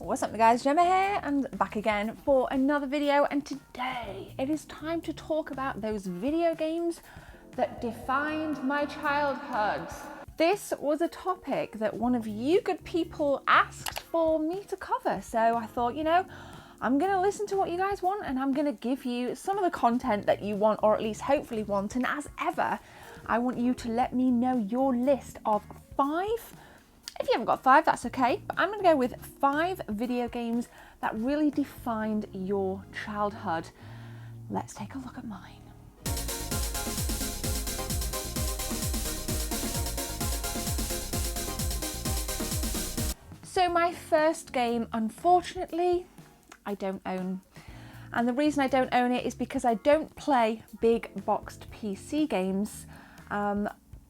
What's up guys, Gemma here and back again for another video, and today it is time to talk about those video games that defined my childhood. This was a topic that one of you good people asked for me to cover, so I thought, you know, I'm going to listen to what you guys want and I'm going to give you some of the content that you want, or at least hopefully want, and as ever, I want you to let me know your list of 5. If you haven't got 5, that's okay, but I'm going to go with 5 video games that really defined your childhood. Let's take a look at mine. So my first game, unfortunately, I don't own. And the reason I don't own it is because I don't play big boxed PC games.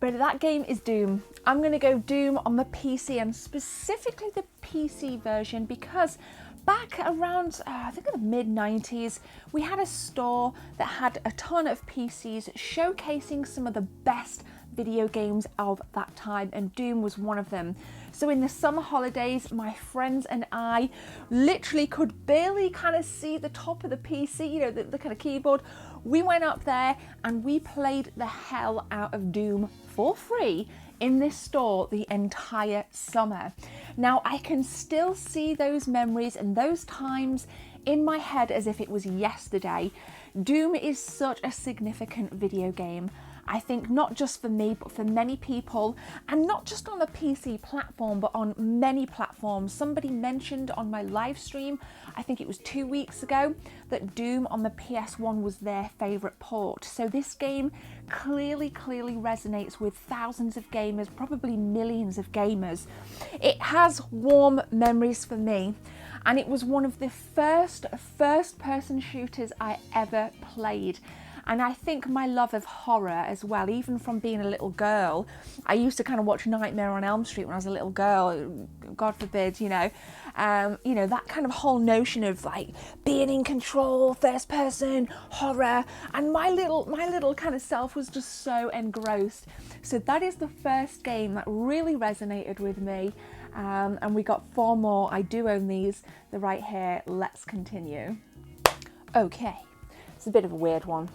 But that game is Doom. I'm going to go Doom on the PC, and specifically the PC version, because back around, I think in the mid-90s, we had a store that had a ton of PCs showcasing some of the best video games of that time, and Doom was one of them. So in the summer holidays, my friends and I literally could barely kind of see the top of the PC, you know, the kind of keyboard. We went up there and we played the hell out of Doom for free in this store the entire summer. Now I can still see those memories and those times in my head as if it was yesterday. Doom is such a significant video game. I think not just for me, but for many people, and not just on the PC platform, but on many platforms. Somebody mentioned on my live stream, I think it was 2 weeks ago, that Doom on the PS1 was their favourite port. So this game clearly resonates with thousands of gamers, probably millions of gamers. It has warm memories for me, and it was one of the first person shooters I ever played. And I think my love of horror as well, even from being a little girl, I used to kind of watch Nightmare on Elm Street when I was a little girl, God forbid, you know, that kind of whole notion of like being in control, first person, horror, and my little kind of self was just so engrossed. So that is the first game that really resonated with me. And we got 4 more. I do own these. They're right here. Let's continue. Okay, it's a bit of a weird one.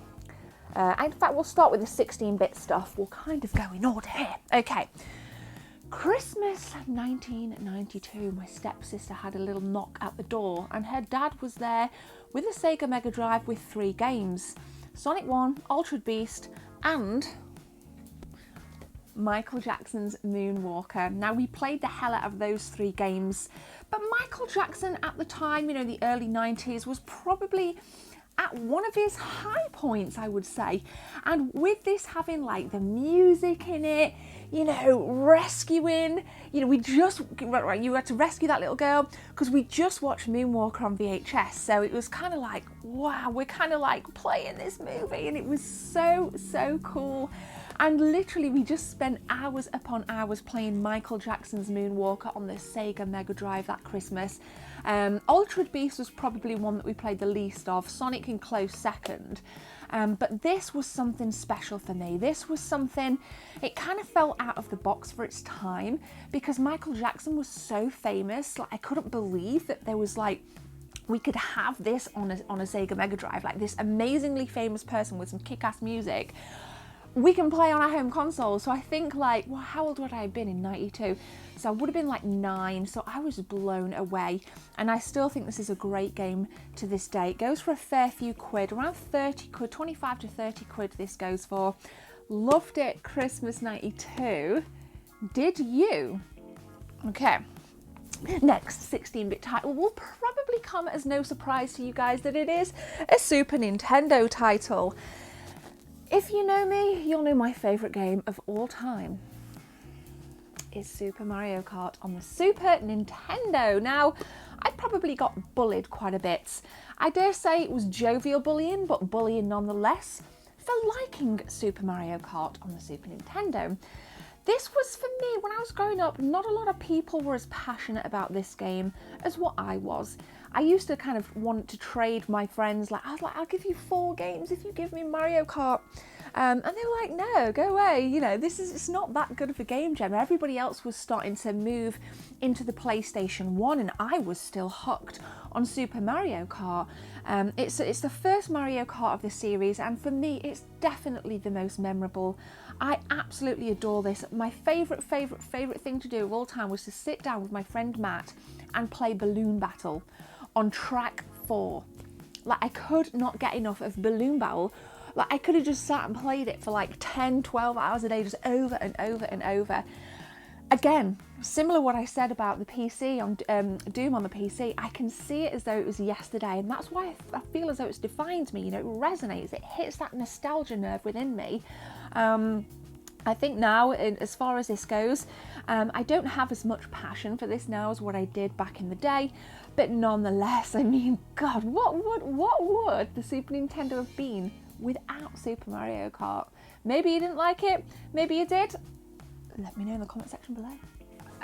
In fact, we'll start with the 16-bit stuff. We'll kind of go in order here. Okay. Christmas 1992, my stepsister had a little knock at the door, and her dad was there with a Sega Mega Drive with 3 games. Sonic 1, Altered Beast, and Michael Jackson's Moonwalker. Now, we played the hell out of those 3 games, but Michael Jackson at the time, you know, the early 90s, was probably at one of his high points, I would say. And with this having like the music in it, you know, rescuing, you know, you had to rescue that little girl because we just watched Moonwalker on VHS. So it was kind of like, wow, we're kind of like playing this movie, and it was so cool. And literally we just spent hours upon hours playing Michael Jackson's Moonwalker on the Sega Mega Drive that Christmas. Altered Beast was probably one that we played the least of, Sonic in close second. But this was something special for me. This was something, it kind of fell out of the box for its time because Michael Jackson was so famous. Like, I couldn't believe that there was like, we could have this on a Sega Mega Drive, like this amazingly famous person with some kick-ass music. We can play on our home console. So I think like, well, how old would I have been in 92? So I would have been like 9. So I was blown away. And I still think this is a great game to this day. It goes for a fair few quid, around 30 quid, 25 to 30 quid this goes for. Loved it, Christmas 92. Did you? Okay. Next 16-bit title will probably come as no surprise to you guys that it is a Super Nintendo title. If you know me, you'll know my favourite game of all time is Super Mario Kart on the Super Nintendo. Now, I probably got bullied quite a bit. I dare say it was jovial bullying, but bullying nonetheless, for liking Super Mario Kart on the Super Nintendo. This was, for me, when I was growing up, not a lot of people were as passionate about this game as what I was. I used to kind of want to trade my friends, like, I was like, I'll give you 4 games if you give me Mario Kart. And they were like, no, go away. You know, it's not that good of a game jam. Everybody else was starting to move into the PlayStation 1 and I was still hooked on Super Mario Kart. It's the first Mario Kart of the series, and for me, it's definitely the most memorable. I absolutely adore this. My favourite thing to do of all time was to sit down with my friend Matt and play Balloon Battle on track 4. Like, I could not get enough of Balloon Battle. Like, I could have just sat and played it for like 10, 12 hours a day, just over and over and over. Again, similar what I said about the PC, on Doom on the PC, I can see it as though it was yesterday, and that's why I feel as though it's defined me. You know, it resonates, it hits that nostalgia nerve within me. I think now, as far as this goes, I don't have as much passion for this now as what I did back in the day, but nonetheless, I mean, God, what would the Super Nintendo have been without Super Mario Kart? Maybe you didn't like it, maybe you did. Let me know in the comment section below.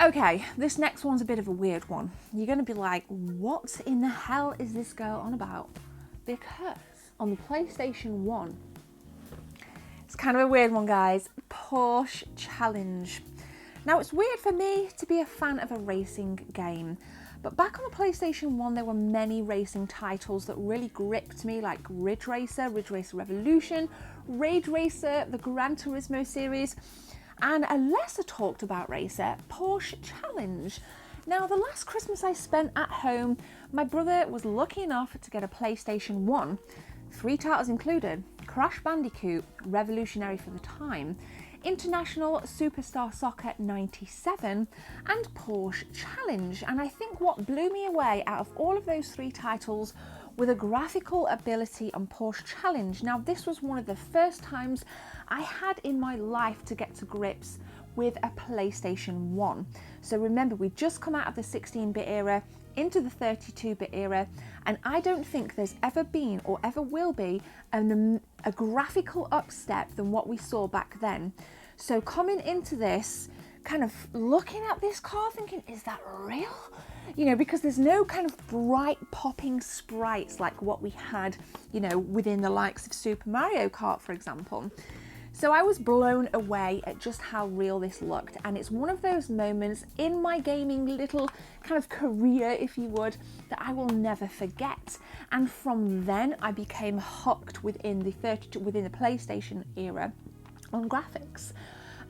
Okay, this next one's a bit of a weird one. You're going to be like, what in the hell is this girl on about? Because on the PlayStation 1, it's kind of a weird one, guys. Porsche Challenge. Now, it's weird for me to be a fan of a racing game, but back on the PlayStation 1, there were many racing titles that really gripped me, like Ridge Racer Revolution, Rage Racer, the Gran Turismo series, and a lesser talked about racer, Porsche Challenge. Now, the last Christmas I spent at home, my brother was lucky enough to get a PlayStation 1. 3 titles included: Crash Bandicoot, revolutionary for the time, International Superstar Soccer 97, and Porsche Challenge. And I think what blew me away out of all of those 3 titles were the graphical ability on Porsche Challenge. Now, this was one of the first times I had in my life to get to grips with a PlayStation 1. So remember, we'd just come out of the 16-bit era into the 32-bit era, and I don't think there's ever been or ever will be a graphical upstep than what we saw back then. So coming into this, kind of looking at this car thinking, is that real? You know, because there's no kind of bright popping sprites like what we had, you know, within the likes of Super Mario Kart, for example. So I was blown away at just how real this looked, and it's one of those moments in my gaming little kind of career, if you would, that I will never forget. And from then I became hooked within the PlayStation era on graphics.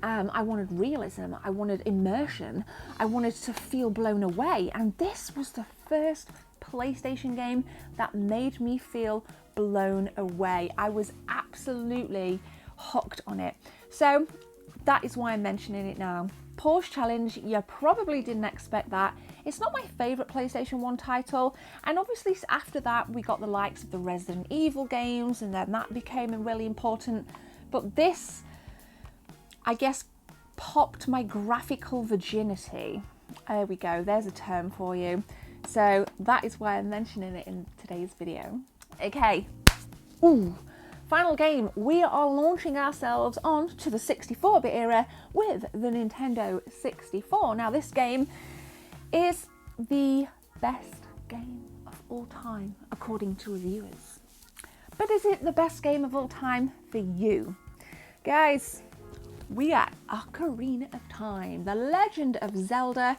I wanted realism, I wanted immersion, I wanted to feel blown away, and this was the first PlayStation game that made me feel blown away. I was absolutely hooked on it. So that is why I'm mentioning it now. Porsche Challenge, you probably didn't expect that. It's not my favourite PlayStation 1 title, and obviously after that we got the likes of the Resident Evil games, and then that became really important. But this, I guess, popped my graphical virginity. There we go, there's a term for you. So that is why I'm mentioning it in today's video. Okay, final game. We are launching ourselves on to the 64-bit era with the Nintendo 64. Now, this game is the best game of all time, according to reviewers. But is it the best game of all time for you? Guys, we are Ocarina of Time, the Legend of Zelda,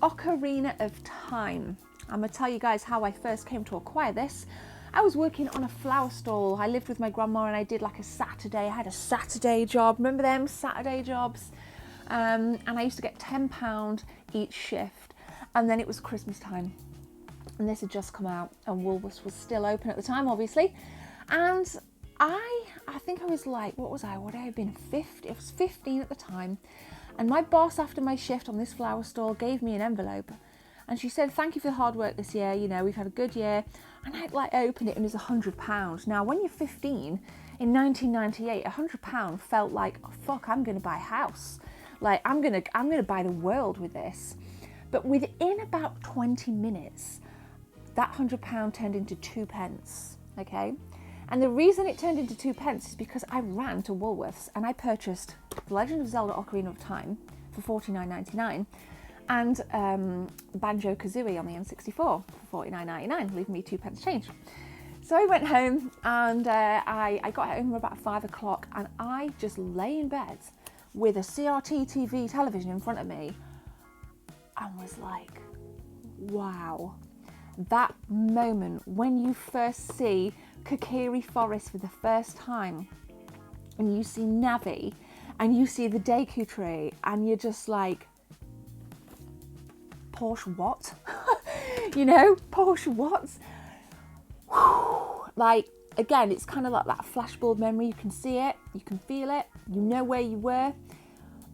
Ocarina of Time. I'm gonna tell you guys how I first came to acquire this. I was working on a flower stall. I lived with my grandma and I did like a Saturday. I had a Saturday job. Remember them Saturday jobs? And I used to get £10 each shift. And then it was Christmas time. And this had just come out, and Woolworths was still open at the time, obviously. And I think I was like, what would I have been, 50? It was 15 at the time. And my boss, after my shift on this flower stall, gave me an envelope. And she said, thank you for the hard work this year. You know, we've had a good year. And I opened it and it was £100. Now, when you're 15, in 1998, £100 felt like, oh, fuck, I'm going to buy a house. Like, I'm going to buy the world with this. But within about 20 minutes, that £100 turned into 2p, okay? And the reason it turned into 2p is because I ran to Woolworths and I purchased The Legend of Zelda Ocarina of Time for $49.99 and Banjo-Kazooie on the N64 for $49.99, leaving me 2p change. So I went home and I got home about 5 o'clock and I just lay in bed with a CRT TV television in front of me and was like, wow. That moment when you first see Kokiri Forest for the first time and you see Navi and you see the Deku tree and you're just like, Porsche what? You know, Porsche what? Like, again, it's kind of like that flashbulb memory. You can see it, you can feel it, you know where you were.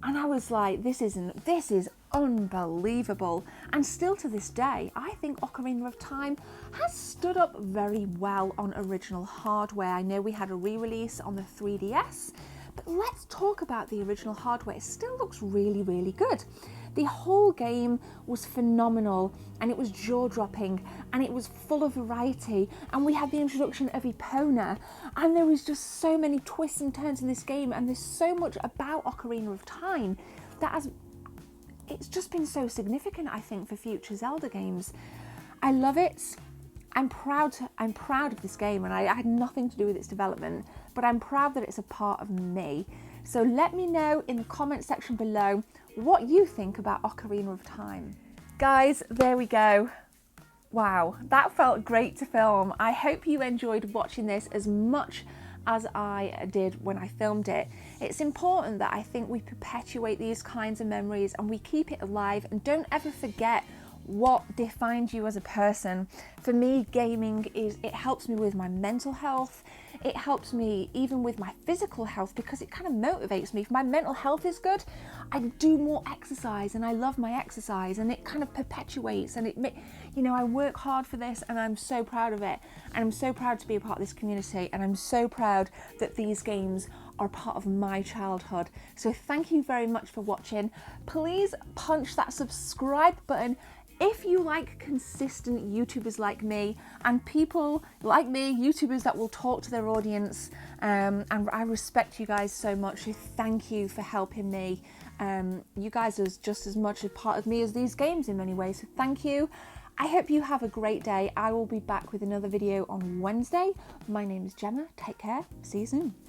And I was like, this is unbelievable. And still to this day, I think Ocarina of Time has stood up very well on original hardware. I know we had a re-release on the 3DS, but let's talk about the original hardware. It still looks really, really good. The whole game was phenomenal and it was jaw-dropping and it was full of variety, and we had the introduction of Epona, and there was just so many twists and turns in this game, and there's so much about Ocarina of Time that it's just been so significant, I think, for future Zelda games. I love it. I'm proud of this game, and I had nothing to do with its development, but I'm proud that it's a part of me. So let me know in the comment section below what you think about Ocarina of Time. Guys, there we go. Wow, that felt great to film. I hope you enjoyed watching this as much as I did when I filmed it. It's important that I think we perpetuate these kinds of memories and we keep it alive, and don't ever forget what defines you as a person. For me, gaming it helps me with my mental health. It helps me even with my physical health because it kind of motivates me. If my mental health is good, I do more exercise, and I love my exercise, and it kind of perpetuates, and you know, I work hard for this and I'm so proud of it, and I'm so proud to be a part of this community, and I'm so proud that these games are part of my childhood. So thank you very much for watching. Please punch that subscribe button if you like consistent YouTubers like me, and people like me, YouTubers that will talk to their audience, and I respect you guys so much, so thank you for helping me. You guys are just as much a part of me as these games in many ways, so thank you. I hope you have a great day. I will be back with another video on Wednesday. My name is Gemma. Take care. See you soon.